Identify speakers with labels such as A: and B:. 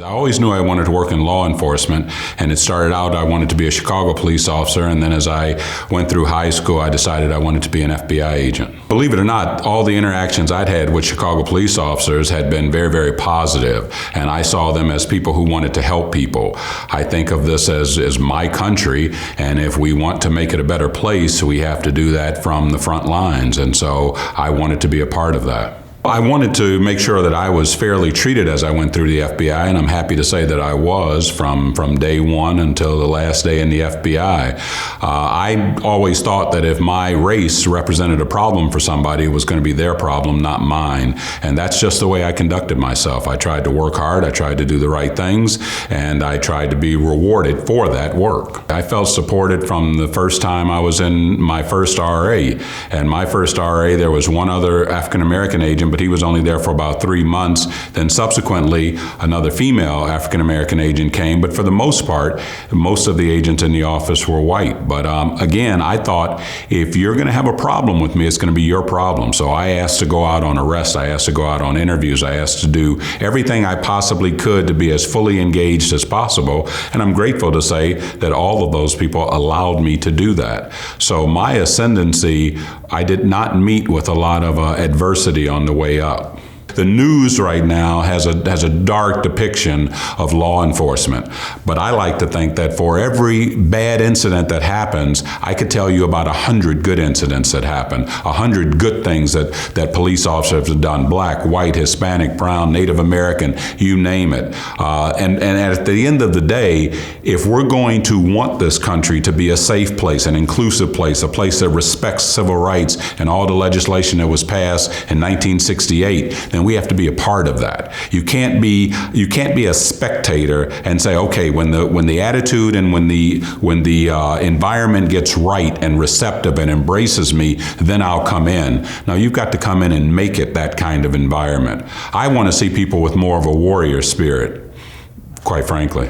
A: I always knew I wanted to work in law enforcement, and it started out I wanted to be a Chicago police officer, and then as I went through high school, I decided I wanted to be an FBI agent. Believe it or not, all the interactions I'd had with Chicago police officers had been very, very positive, and I saw them as people who wanted to help people. I think of this as my country, and if we want to make it a better place, we have to do that from the front lines, and so I wanted to be a part of that. I wanted to make sure that I was fairly treated as I went through the FBI, and I'm happy to say that I was from day one until the last day in the FBI. I always thought that if my race represented a problem for somebody, it was going to be their problem, not mine. And that's just the way I conducted myself. I tried to work hard, I tried to do the right things, and I tried to be rewarded for that work. I felt supported from the first time I was in my first RA. And my first RA, there was one other African-American agent, but he was only there for about 3 months. Then subsequently, another female African-American agent came, but for the most part, most of the agents in the office were white. But again, I thought, if you're going to have a problem with me, it's going to be your problem. So I asked to go out on arrest, I asked to go out on interviews, I asked to do everything I possibly could to be as fully engaged as possible, and I'm grateful to say that all of those people allowed me to do that. So my ascendancy, I did not meet with a lot of adversity on the way up. The news right now has a dark depiction of law enforcement, but I like to think that for every bad incident that happens, I could tell you about 100 good incidents that happen, 100 good things that police officers have done, black, white, Hispanic, brown, Native American, you name it. And at the end of the day, if we're going to want this country to be a safe place, an inclusive place, a place that respects civil rights and all the legislation that was passed in 1968, then we have to be a part of that. You can't be a spectator and say, okay, when the attitude and when the environment gets right and receptive and embraces me, then I'll come in. Now you've got to come in and make it that kind of environment. I want to see people with more of a warrior spirit, quite frankly.